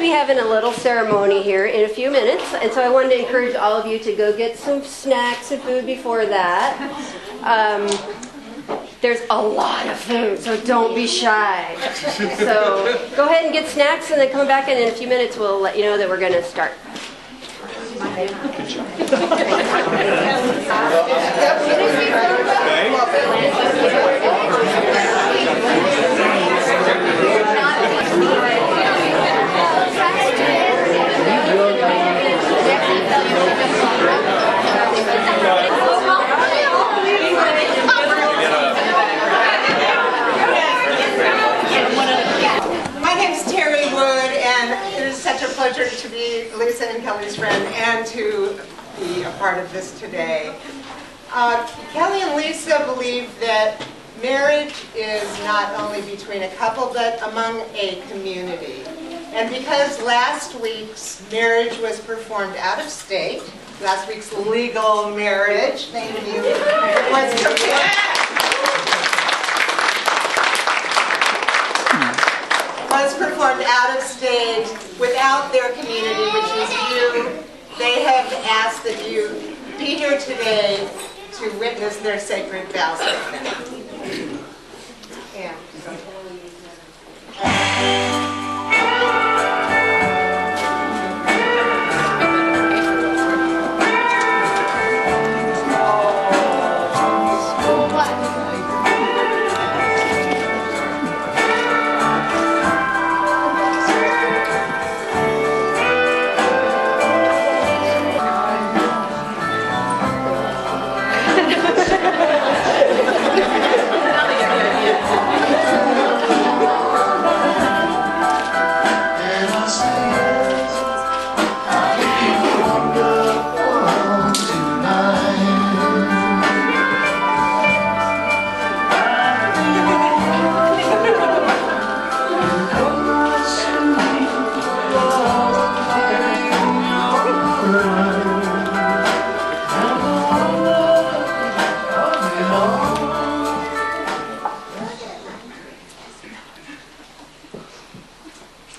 be having a little ceremony here in a few minutes, and so I wanted to encourage all of you to go get some snacks and food before that. There's a lot of food, so don't be shy. So go ahead and get snacks, and then come back, and in a few minutes we'll let you know that we're going to start. Such a pleasure to be Lisa and Kelly's friend and to be a part of this today. Kelly and Lisa believe that marriage is not only between a couple but among a community. And because last week's marriage was performed out of state, last week's legal marriage, thank you, was performed out of state without their community, which is you. They have asked that you be here today to witness their sacred vows.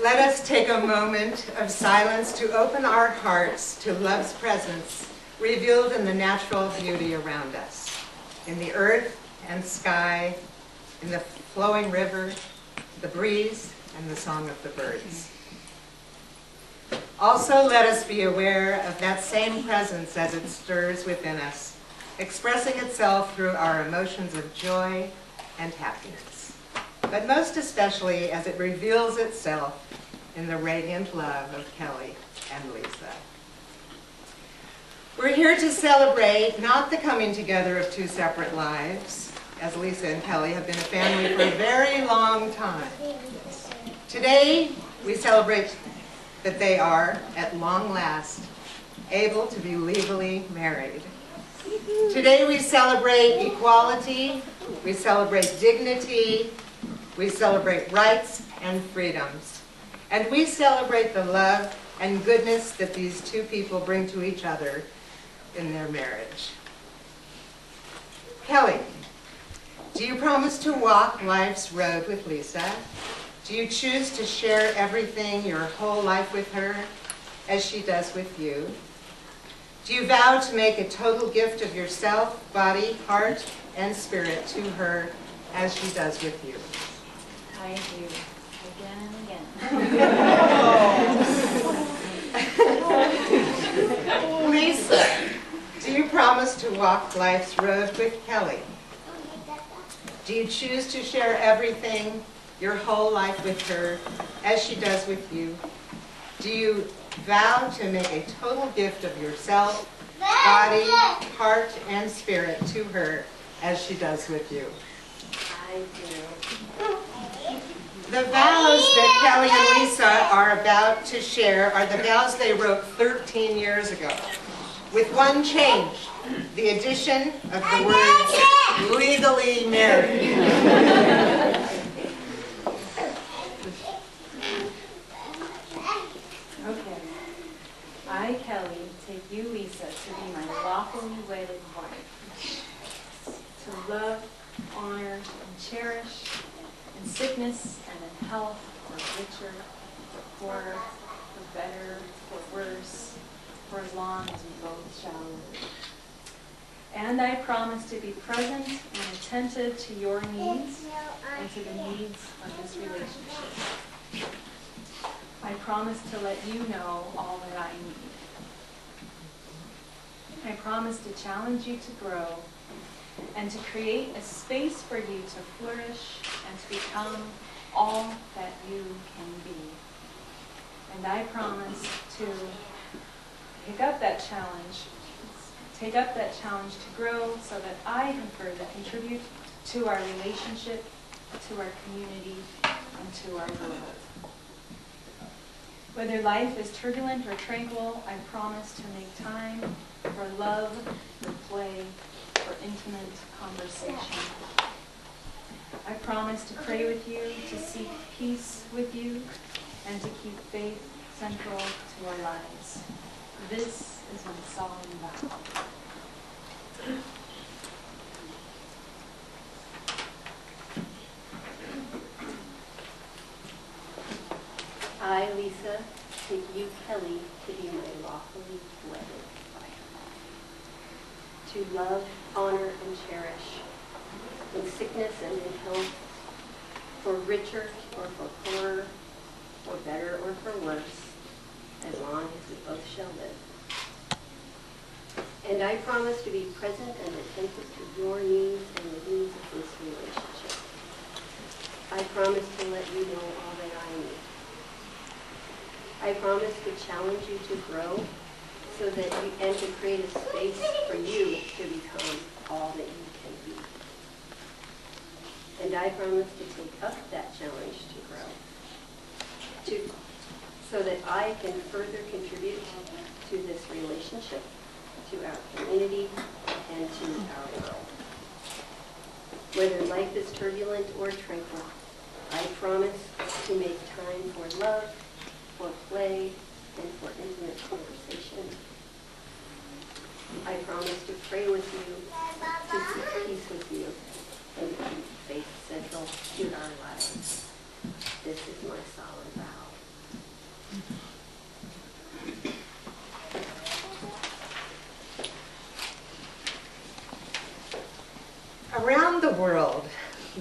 Let us take a moment of silence to open our hearts to love's presence revealed in the natural beauty around us, in the earth and sky, in the flowing river, the breeze, and the song of the birds. Also, let us be aware of that same presence as it stirs within us, expressing itself through our emotions of joy and happiness, but most especially as it reveals itself in the radiant love of Kelly and Lisa. We're here to celebrate not the coming together of two separate lives, as Lisa and Kelly have been a family for a very long time. Today, we celebrate that they are, at long last, able to be legally married. Today, we celebrate equality, we celebrate dignity, we celebrate rights and freedoms. And we celebrate the love and goodness that these two people bring to each other in their marriage. Kelly, do you promise to walk life's road with Lisa? Do you choose to share everything, your whole life with her, as she does with you? Do you vow to make a total gift of yourself, body, heart, and spirit to her, as she does with you? I do. Again and again. Lisa, do you promise to walk life's road with Kelly? Do you choose to share everything, your whole life with her, as she does with you? Do you vow to make a total gift of yourself, body, heart, and spirit to her, as she does with you? I do. The vows that Kelly and Lisa are about to share are the vows they wrote 13 years ago, with one change, the addition of the words legally married. Okay. I, Kelly, take you, Lisa, to be my lawfully wedded wife, to love, honor, and cherish, in sickness and in health, or richer, or poorer, for better, for worse, for as long as we both shall live. And I promise to be present and attentive to your needs and to the needs of this relationship. I promise to let you know all that I need. I promise to challenge you to grow and to create a space for you to flourish and to become all that you can be. And I promise to take up that challenge to grow so that I can further contribute to our relationship, to our community, and to our world. Whether life is turbulent or tranquil, I promise to make time for love, for play, for intimate conversation. I promise to pray with you, to seek peace with you, and to keep faith central to our lives. This is my solemn vow. I, Lisa, take you, Kelly, to be my lawfully wedded wife. To love, honor, and cherish, in sickness and in health, for richer or for poorer, for better or for worse, as long as we both shall live. And I promise to be present and attentive to your needs and the needs of this relationship. I promise to let you know all that I need. I promise to challenge you to grow so that you, and to create a space for you to become all that you can be. And I promise to take up that challenge to grow, so that I can further contribute to this relationship, to our community, and to our world. Whether life is turbulent or tranquil, I promise to make time for love, for play, and for intimate conversation. I promise to pray with you, to seek peace with you, and to keep faith central to our lives. This is my solemn vow. Around the world,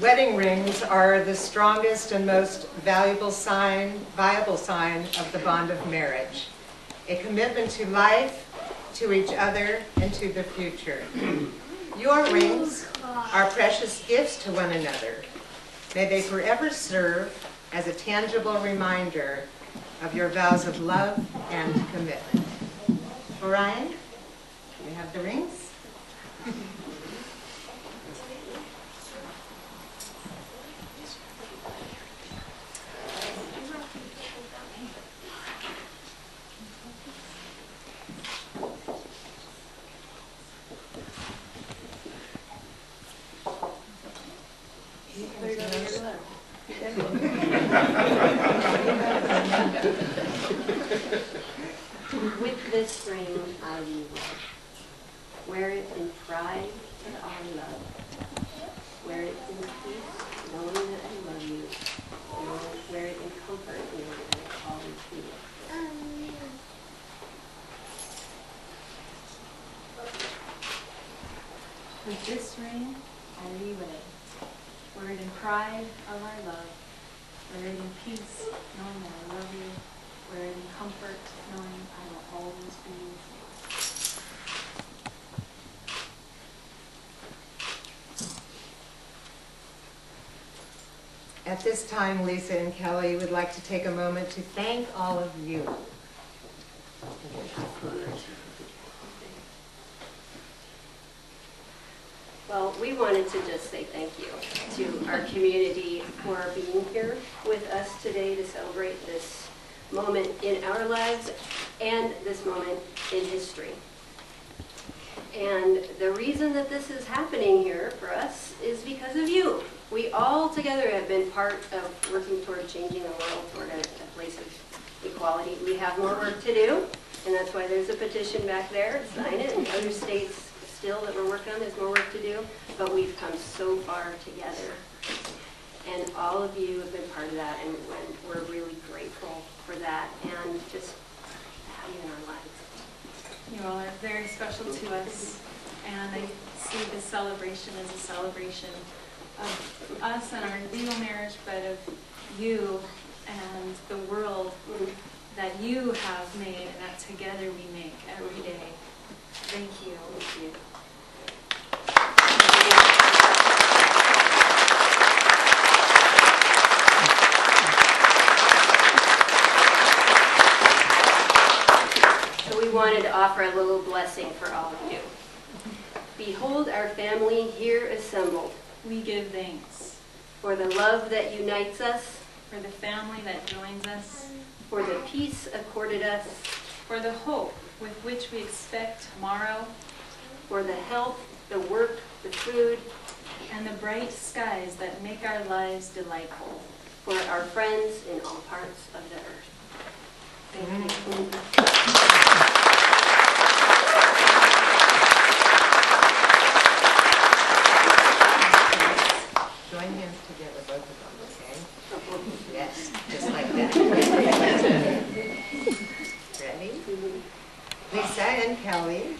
wedding rings are the strongest and most viable sign of the bond of marriage, a commitment to life, to each other, and to the future. Your rings are precious gifts to one another. May they forever serve as a tangible reminder of your vows of love and commitment. Orion, do you have the rings? With this ring I will wear. Wear it in pride of our love. Wear it in peace, knowing that I love you. And wear it in comfort, knowing that I always be. With this ring, I we wed. Wear it in pride of our love. Wear it in peace, knowing that I love you. Wear it in comfort, knowing I will always be with you. At this time, Lisa and Kelly would like to take a moment to thank all of you. Well, we wanted to just say thank you to our community for being here with us today to celebrate this moment in our lives and this moment in history. And the reason that this is happening here for us is because of you. We all together have been part of working toward changing the world toward a place of equality. We have more work to do, and that's why there's a petition back there. Sign it, and other states still that we're working on, there's more work to do, but we've come so far together. And all of you have been part of that, and we're really grateful for for that and just have you in our lives. You all are very special to us, and I see this celebration as a celebration of us and our legal marriage, but of you and the world that you have made and that together we make every day. Thank you. Thank you. So we wanted to offer a little blessing for all of you. Behold our family here assembled, We give thanks for the love that unites us, for the family that joins us, for the peace accorded us, for the hope with which we expect tomorrow, for the health, the work, the food, and the bright skies that make our lives delightful. for our friends in all parts of the earth. Thank you. Join hands together, both of them, okay? Yes, just like that. Ready? Lisa and Kelly,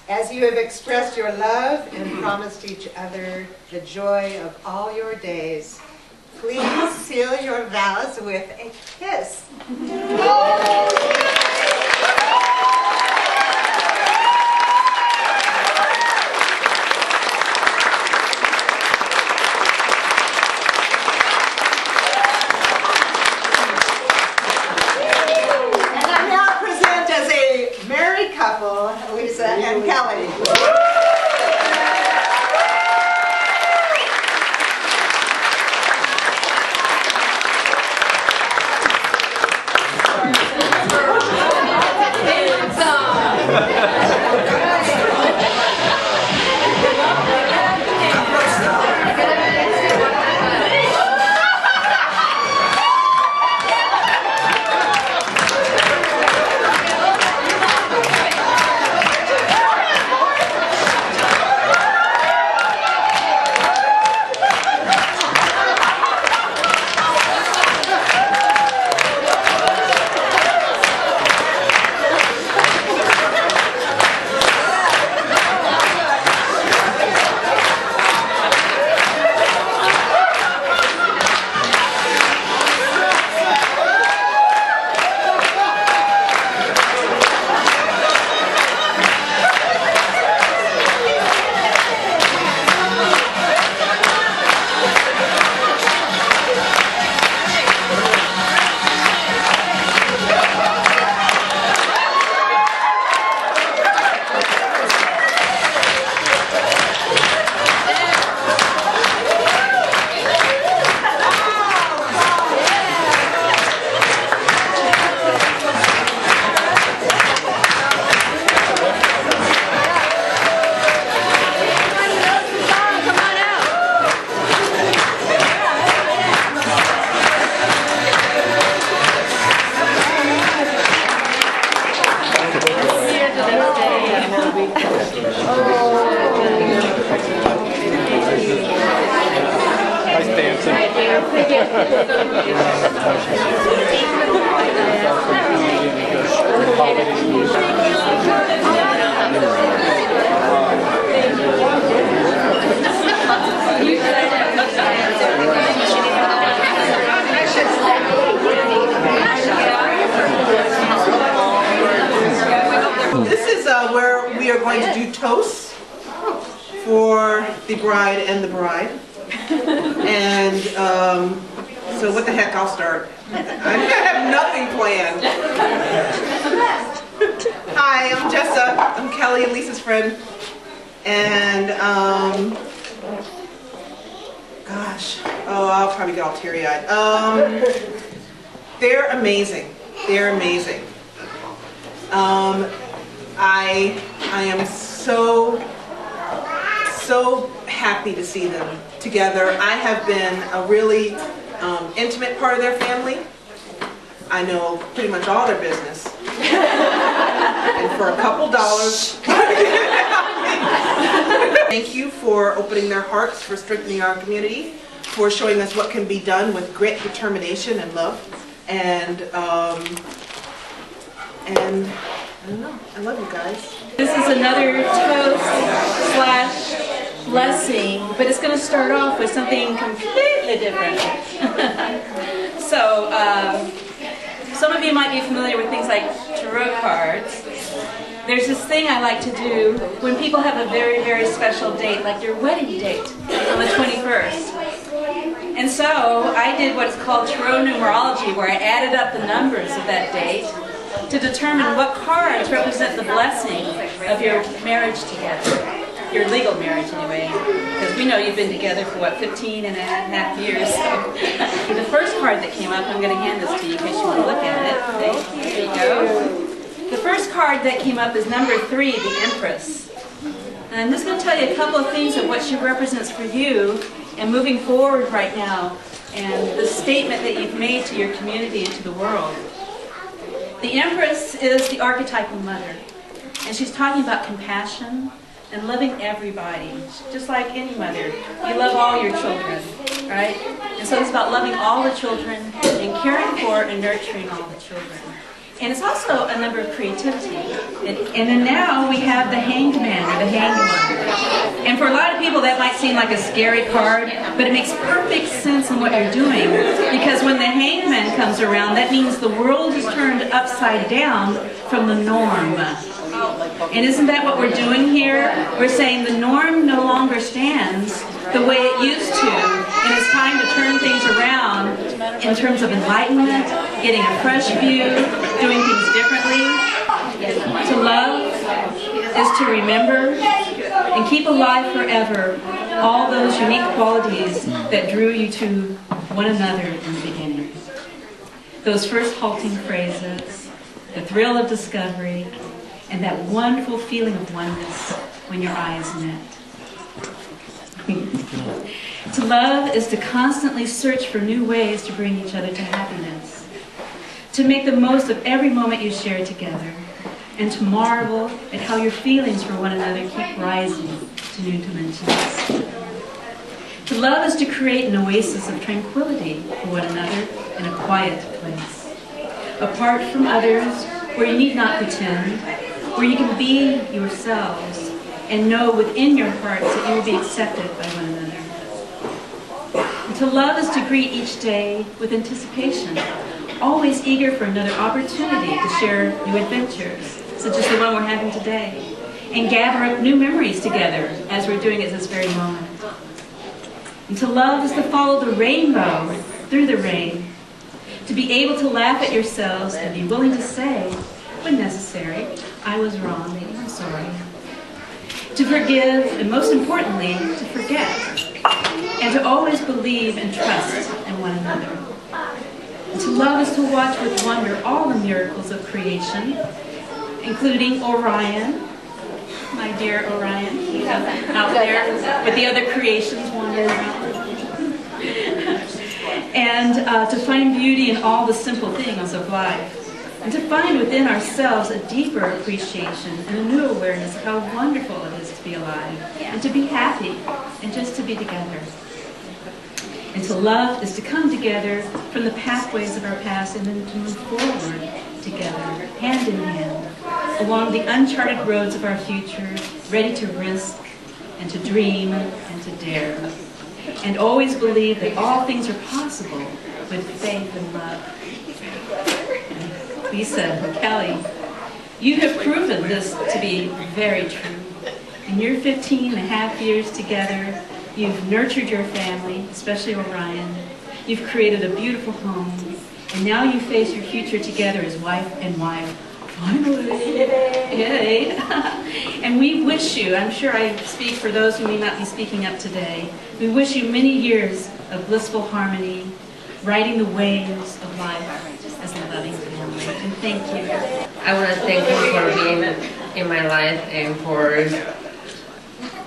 as you have expressed your love and promised each other the joy of all your days, please seal your vows with a kiss. And I now present as a married couple, Lisa and Kelly. This is where we are going to do toasts for the bride and the bride. And so what the heck, I'll start. I have nothing planned. Hi, I'm Jessa. I'm Kelly and Lisa's friend. And gosh, oh, I'll probably get all teary-eyed. They're amazing. They're amazing. I am so happy to see them together. I have been a really intimate part of their family. I know pretty much all their business. And for a couple dollars, thank you for opening their hearts, for strengthening our community, for showing us what can be done with grit, determination, and love. And I don't know, I love you guys. This is another toast slash blessing, but it's going to start off with something completely different. So, some of you might be familiar with things like tarot cards. There's this thing I like to do when people have a very, very special date, like your wedding date on the 21st. And so I did what's called tarot numerology, where I added up the numbers of that date to determine what cards represent the blessing of your marriage together. Your legal marriage, anyway. Because we know you've been together for, what, 15 and a half years. So the first card that came up, I'm going to hand this to you in case you want to look at it. Okay, there you go. The first card that came up is number 3, the Empress. And I'm just going to tell you a couple of things of what she represents for you and moving forward right now, and the statement that you've made to your community and to the world. The Empress is the archetypal mother, and she's talking about compassion and loving everybody, just like any mother. You love all your children, right? And so it's about loving all the children and caring for and nurturing all the children. And it's also a number of creativity. And then now we have the Hanged Man, or the Hanged One. And for a lot of people that might seem like a scary card, but it makes perfect sense in what you're doing. Because when the Hanged Man comes around, that means the world is turned upside down from the norm. And isn't that what we're doing here? We're saying the norm no longer stands the way it used to. And it's time to turn things around in terms of enlightenment, getting a fresh view, doing things differently. To love is to remember and keep alive forever all those unique qualities that drew you to one another in the beginning. Those first halting phrases, the thrill of discovery, and that wonderful feeling of oneness when your eyes met. To love is to constantly search for new ways to bring each other to happiness, to make the most of every moment you share together, and to marvel at how your feelings for one another keep rising to new dimensions. To love is to create an oasis of tranquility for one another in a quiet place, apart from others, where you need not pretend, where you can be yourselves and know within your hearts that you will be accepted by one another. And to love is to greet each day with anticipation, always eager for another opportunity to share new adventures, such as the one we're having today, and gather up new memories together as we're doing at this very moment. And to love is to follow the rainbow through the rain, to be able to laugh at yourselves and be willing to say, when necessary, I was wrong, I'm sorry. To forgive, and most importantly, to forget. And to always believe and trust in one another. And to love is to watch with wonder all the miracles of creation, including Orion, my dear Orion, out there with the other creations wandering around. And to find beauty in all the simple things of life. And to find within ourselves a deeper appreciation and a new awareness of how wonderful it is to be alive, and to be happy, and just to be together. And to love is to come together from the pathways of our past and then to move forward together, hand in hand, along the uncharted roads of our future, ready to risk, and to dream, and to dare. And always believe that all things are possible with faith and love. Lisa and Kelly, you have proven this to be very true. In your 15 and a half years together, you've nurtured your family, especially Orion. You've created a beautiful home, and now you face your future together as wife and wife. Finally! Yay! And we wish you, I'm sure I speak for those who may not be speaking up today, we wish you many years of blissful harmony, riding the waves of life as a loving family. And thank you. I want to thank you for being in my life and for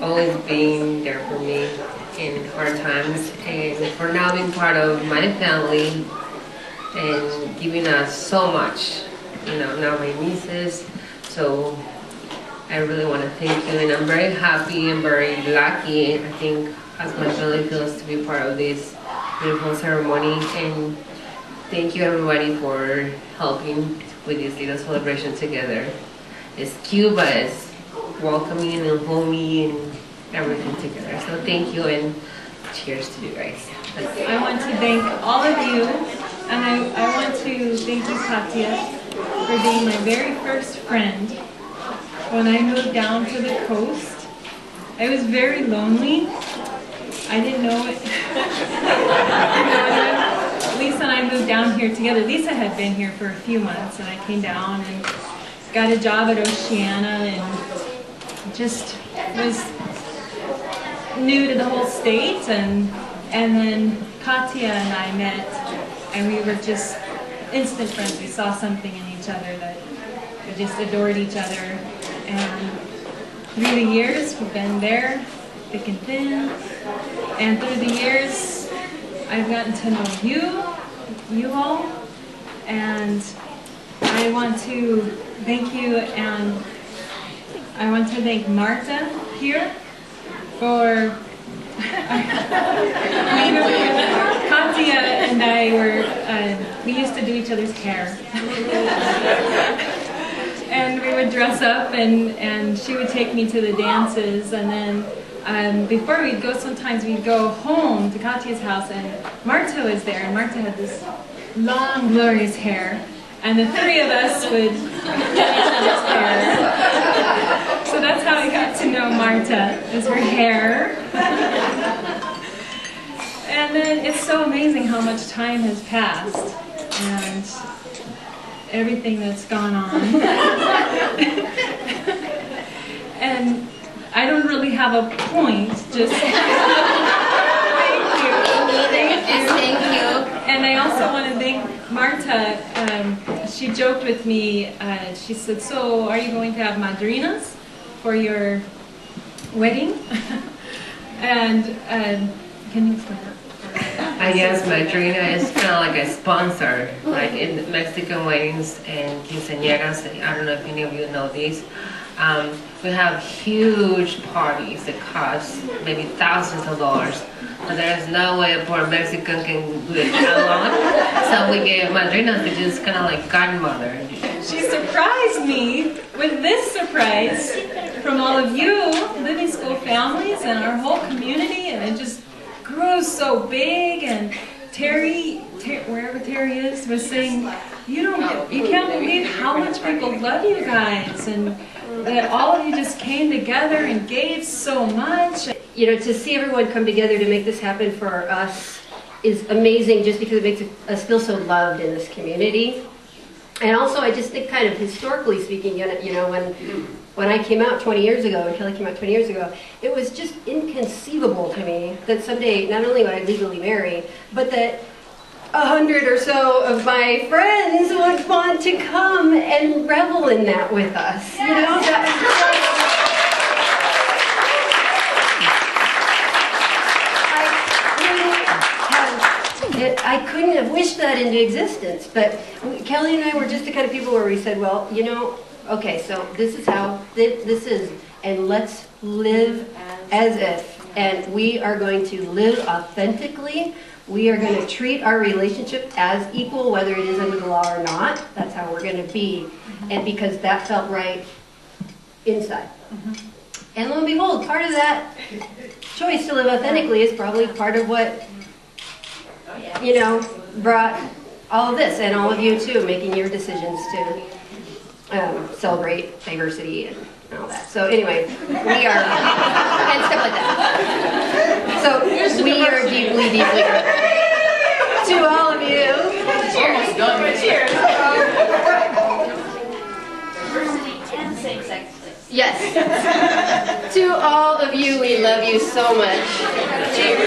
always being there for me in hard times, and for now being part of my family and giving us so much. You know, now my nieces. So I really want to thank you, and I'm very happy and very lucky, I think, as my family feels, to be part of this beautiful ceremony. And thank you everybody for helping with this little celebration together. It's cute, but it's welcoming and homey and everything together. So thank you and cheers to you guys. I want to thank all of you, and I want to thank you, Katya, for being my very first friend. When I moved down to the coast, I was very lonely. I didn't know it. Lisa and I moved down here together. Lisa had been here for a few months, and I came down and got a job at Oceana and just was new to the whole state. And then Katya and I met, and we were just instant friends. We saw something in each other that we just adored each other. And through the years, we've been there, thick and thin. And through the years, I've gotten to know you all. And I want to thank you, and I want to thank Marta here for Katya and I we used to do each other's hair. And we would dress up, and she would take me to the dances, and then before we'd go, sometimes we'd go home to Katya's house, and Marta was there, and Marta had this long, glorious hair, and the three of us would get each other's hair. So that's how I got to know Marta, is her hair. And then it's so amazing how much time has passed, and everything that's gone on. And I don't really have a point, just thank you. And I also want to thank Marta. She joked with me, she said, so are you going to have madrinas for your wedding? And can you explain that? I guess madrina is kind of like a sponsor, like in Mexican weddings and quinceañeras. I don't know if any of you know these. We have huge parties that cost maybe thousands of dollars, but there's no way a poor Mexican can do it alone. So we get madrinas, which is kind of like godmother. She surprised me with this surprise from all of you, Living School families, and our whole community, and it just grew so big. And Terry, wherever Terry is, was saying, you can't believe how much people love you guys, and that all of you just came together and gave so much. You know, to see everyone come together to make this happen for us is amazing, just because it makes us feel so loved in this community. And also, I just think, kind of historically speaking, you know, when I came out 20 years ago, and Kelly came out 20 years ago, it was just inconceivable to me that someday not only would I legally marry, but that 100 or so of my friends would want to come and revel in that with us. You know, I couldn't have wished that into existence. But Kelly and I were just the kind of people where we said, well, you know, okay, so this is how this is, and let's live as if. And we are going to live authentically. We are going to treat our relationship as equal, whether it is under the law or not. That's how we're going to be. And because that felt right inside. And lo and behold, part of that choice to live authentically is probably part of what, you know, brought all of this, and all of you too, making your decisions to celebrate diversity and all that. So anyway, we are, and stuff like that. So we are deeply, deeply grateful to all of you. Cheers. Cheers. And same-sex, please. Yes. To all of you, we love you so much. Cheers.